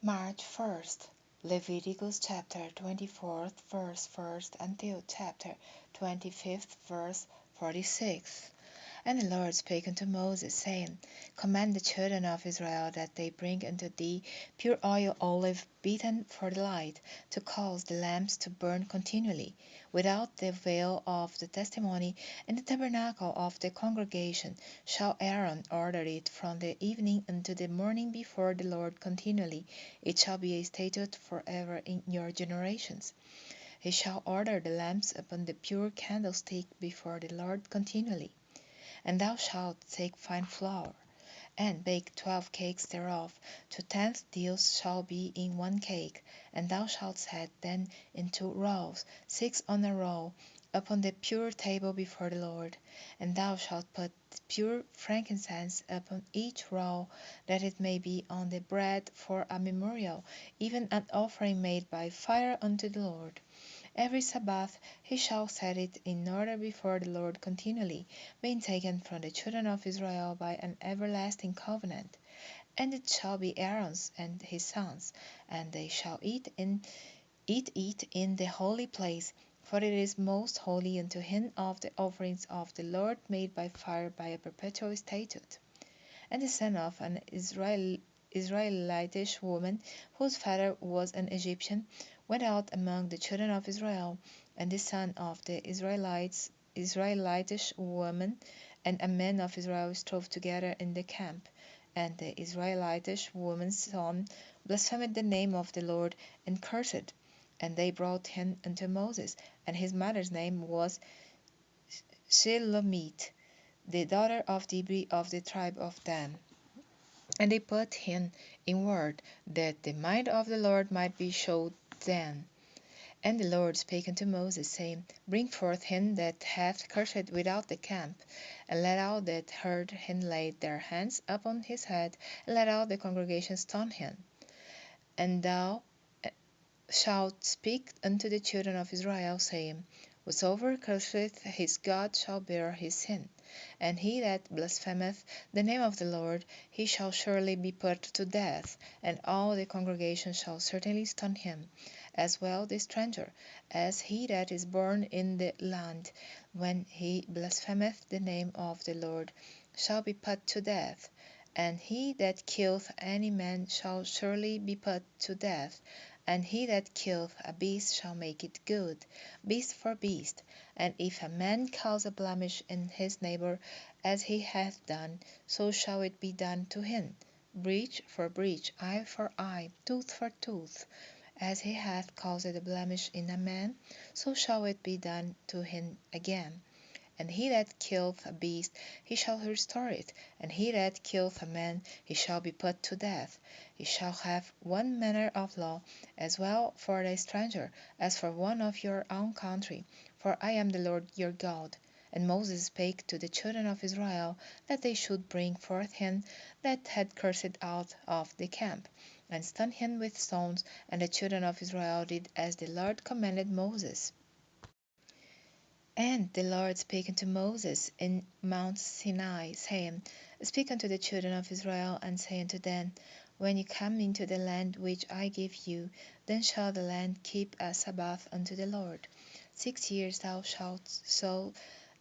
March 1st, Leviticus chapter 24th verse 1st until chapter 25th verse 46. And the Lord spake unto Moses, saying, Command the children of Israel that they bring unto thee pure oil olive beaten for the light, to cause the lamps to burn continually, without the veil of the testimony, in the tabernacle of the congregation. Shall Aaron order it from the evening unto the morning before the Lord continually. It shall be a statute forever in your generations. He shall order the lamps upon the pure candlestick before the Lord continually. And thou shalt take fine flour, and bake 12 cakes thereof. 2/10 deals shall be in one cake. And thou shalt set them in 2 rows, 6 on a row, upon the pure table before the Lord. And thou shalt put pure frankincense upon each row, that it may be on the bread for a memorial, even an offering made by fire unto the Lord. Every Sabbath he shall set it in order before the Lord continually, being taken from the children of Israel by an everlasting covenant. And it shall be Aaron's and his sons, and they shall eat it in the holy place, for it is most holy unto him of the offerings of the Lord made by fire by a perpetual statute. And the son of an Israelitish woman, whose father was an Egyptian, went out among the children of Israel, and the son of the Israelitish woman and a man of Israel strove together in the camp. And the Israelitish woman's son blasphemed the name of the Lord, and cursed. And they brought him unto Moses, and his mother's name was Shelomith, the daughter of Dibri of the tribe of Dan. And they put him in ward, that the mind of the Lord might be showed them. And the Lord spake unto Moses, saying, Bring forth him that hath cursed without the camp, and let all that heard him lay their hands upon his head, and let all the congregation stone him. And thou shalt speak unto the children of Israel, saying, Whosoever curseth his God shall bear his sin. And he that blasphemeth the name of the Lord, he shall surely be put to death, and all the congregation shall certainly stone him, as well the stranger, as he that is born in the land, when he blasphemeth the name of the Lord, shall be put to death. And he that killeth any man shall surely be put to death. And he that killeth a beast shall make it good, beast for beast. And if a man cause a blemish in his neighbor, as he hath done, so shall it be done to him. Breach for breach, eye for eye, tooth for tooth. As he hath caused a blemish in a man, so shall it be done to him again. And he that killeth a beast, he shall restore it. And he that killeth a man, he shall be put to death. He shall have one manner of law, as well for the stranger, as for one of your own country. For I am the Lord your God. And Moses spake to the children of Israel, that they should bring forth him that had cursed out of the camp, and stone him with stones. And the children of Israel did as the Lord commanded Moses. And the Lord spake unto Moses in Mount Sinai, saying, Speak unto the children of Israel, and say unto them, When ye come into the land which I give you, then shall the land keep a Sabbath unto the Lord. 6 years thou shalt sow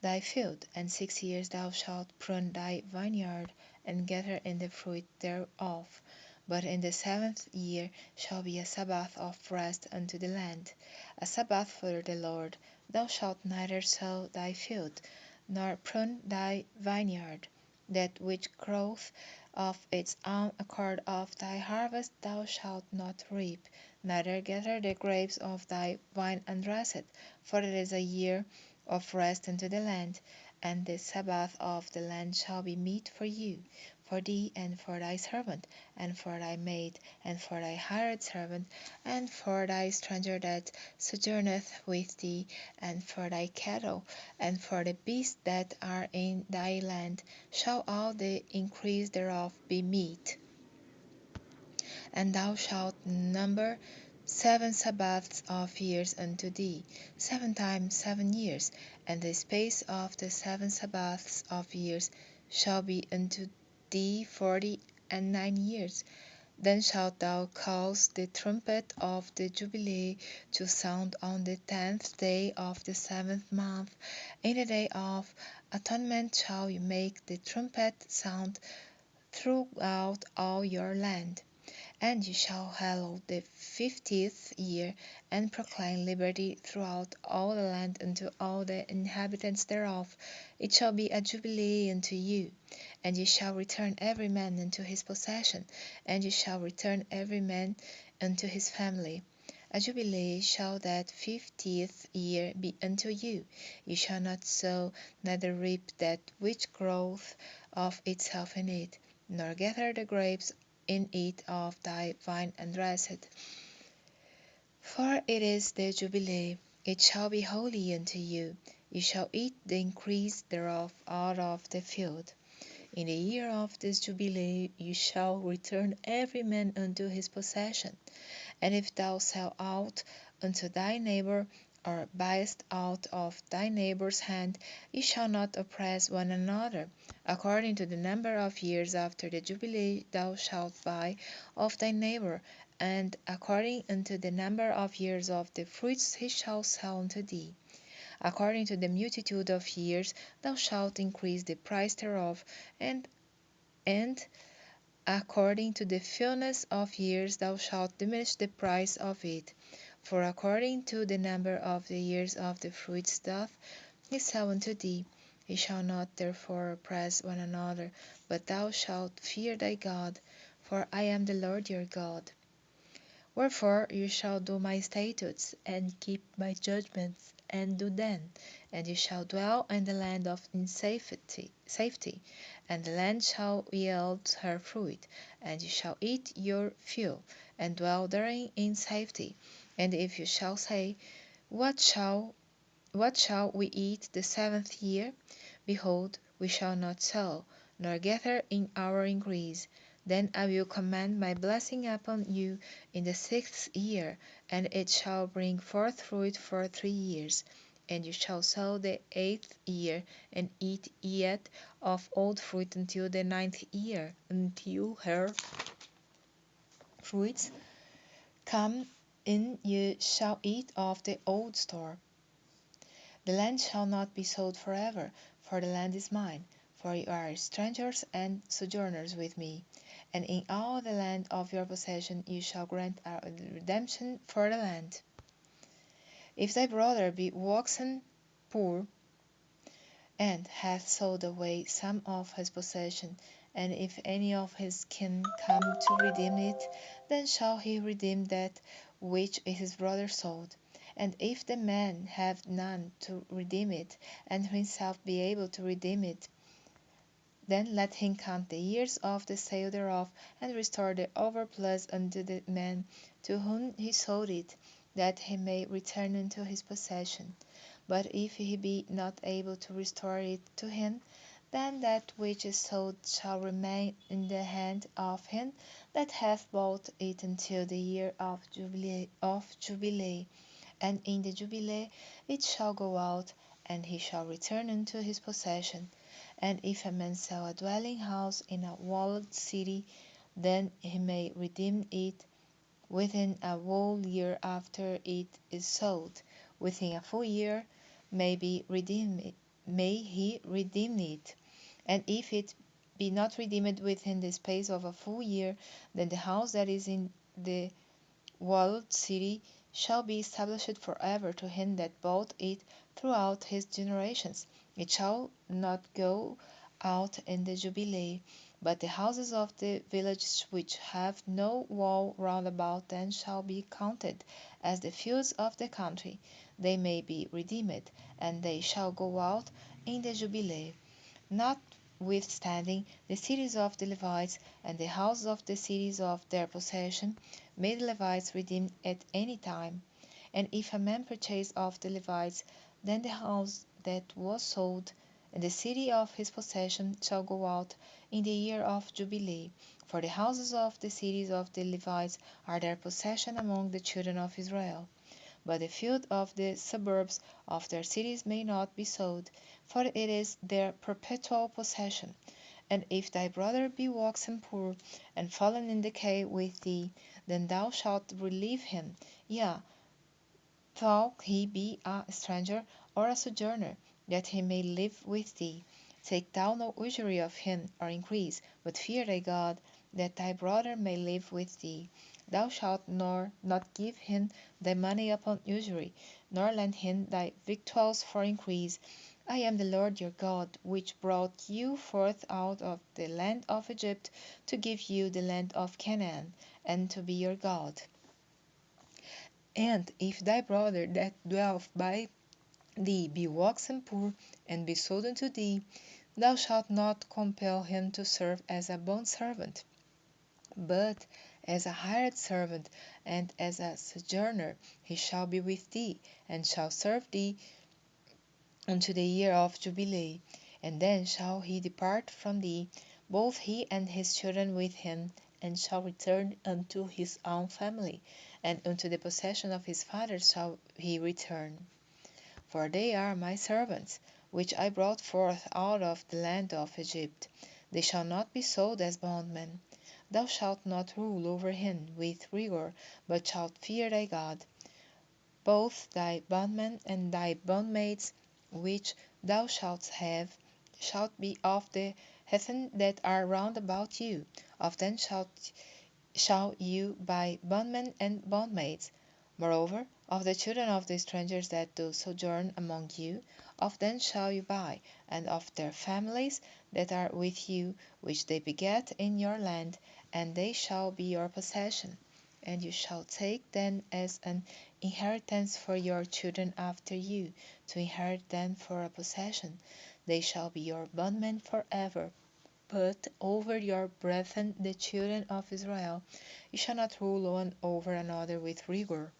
thy field, and 6 years thou shalt prune thy vineyard, and gather in the fruit thereof. But in the 7th year shall be a Sabbath of rest unto the land, a Sabbath for the Lord. Thou shalt neither sow thy field, nor prune thy vineyard. That which groweth of its own accord of thy harvest thou shalt not reap, neither gather the grapes of thy vine undressed, for it is a year of rest unto the land. And the Sabbath of the land shall be meat for you, for thee, and for thy servant, and for thy maid, and for thy hired servant, and for thy stranger that sojourneth with thee, and for thy cattle, and for the beasts that are in thy land, shall all the increase thereof be meat. And thou shalt number 7 Sabbaths of years unto thee, 7 times 7 years, and the space of the 7 Sabbaths of years shall be unto thee 49 years. Then shalt thou cause the trumpet of the Jubilee to sound on the 10th day of the 7th month. In the day of atonement shall you make the trumpet sound throughout all your land. And you shall hallow the 50th year, and proclaim liberty throughout all the land unto all the inhabitants thereof. It shall be a jubilee unto you, and ye shall return every man unto his possession, and ye shall return every man unto his family. A jubilee shall that 50th year be unto you. Ye shall not sow, neither reap that which groweth of itself in it, nor gather the grapes in it of thy vine undressed. For it is the Jubilee, it shall be holy unto you. You shall eat the increase thereof out of the field. In the year of this Jubilee you shall return every man unto his possession. And if thou sell out unto thy neighbor, or buyest out of thy neighbor's hand, ye shall not oppress one another. According to the number of years after the Jubilee thou shalt buy of thy neighbor, and according unto the number of years of the fruits he shall sell unto thee. According to the multitude of years thou shalt increase the price thereof, and according to the fulness of years thou shalt diminish the price of it. For according to the number of the years of the fruits doth he sell unto thee. Ye shall not therefore oppress one another, but thou shalt fear thy God, for I am the Lord your God. Wherefore you shall do my statutes, and keep my judgments, and do them, and you shall dwell in the land in safety, and the land shall yield her fruit, and you shall eat your fill, and dwell therein in safety. And if you shall say, What shall we eat the 7th year? Behold, we shall not sow, nor gather in our increase. Then I will command my blessing upon you in the 6th year, and it shall bring forth fruit for 3 years. And you shall sow the 8th year, and eat yet of old fruit until the 9th year, until her fruits come in. You shall eat of the old store. The land shall not be sold forever, for the land is mine, for you are strangers and sojourners with me. And in all the land of your possession you shall grant a redemption for the land. If thy brother be waxen poor, and hath sold away some of his possession, and if any of his kin come to redeem it, then shall he redeem that which his brother sold. And if the man have none to redeem it, and himself be able to redeem it, then let him count the years of the sale thereof, and restore the overplus unto the man to whom he sold it, that he may return unto his possession. But if he be not able to restore it to him, then that which is sold shall remain in the hand of him that hath bought it until the year of Jubilee. And in the Jubilee it shall go out, and he shall return unto his possession. And if a man sell a dwelling house in a walled city, then he may redeem it within a whole year after it is sold. Within a full year may he redeem it. And if it be not redeemed within the space of a full year, then the house that is in the walled city shall be established forever to him that bought it throughout his generations. It shall not go out in the Jubilee. But the houses of the villages which have no wall round about them shall be counted as the fields of the country. They may be redeemed, and they shall go out in the Jubilee. Notwithstanding, the cities of the Levites and the houses of the cities of their possession may the Levites redeem at any time. And if a man purchase of the Levites, then the house that was sold and the city of his possession shall go out in the year of Jubilee. For the houses of the cities of the Levites are their possession among the children of Israel. But the field of the suburbs of their cities may not be sold, for it is their perpetual possession. And if thy brother be waxen poor, and fallen in decay with thee, then thou shalt relieve him, yea, though he be a stranger or a sojourner, that he may live with thee. Take thou no usury of him, or increase, but fear thy God, that thy brother may live with thee. Thou shalt not give him thy money upon usury, nor lend him thy victuals for increase. I am the Lord your God, which brought you forth out of the land of Egypt, to give you the land of Canaan, and to be your God. And if thy brother that dwelleth by thee be waxen poor, and be sold unto thee, thou shalt not compel him to serve as a bondservant, but as a hired servant, and as a sojourner he shall be with thee, and shall serve thee unto the year of Jubilee. And then shall he depart from thee, both he and his children with him, and shall return unto his own family, and unto the possession of his fathers shall he return. For they are my servants, which I brought forth out of the land of Egypt. They shall not be sold as bondmen. Thou shalt not rule over him with rigor, but shalt fear thy God. Both thy bondmen and thy bondmaids, which thou shalt have, shall be of the heathen that are round about you. Of them shall you buy bondmen and bondmaids. Moreover, of the children of the strangers that do sojourn among you, of them shall you buy, and of their families that are with you, which they beget in your land, and they shall be your possession. And you shall take them as an inheritance for your children after you, to inherit them for a possession. They shall be your bondmen forever. But over your brethren, the children of Israel, you shall not rule one over another with rigor.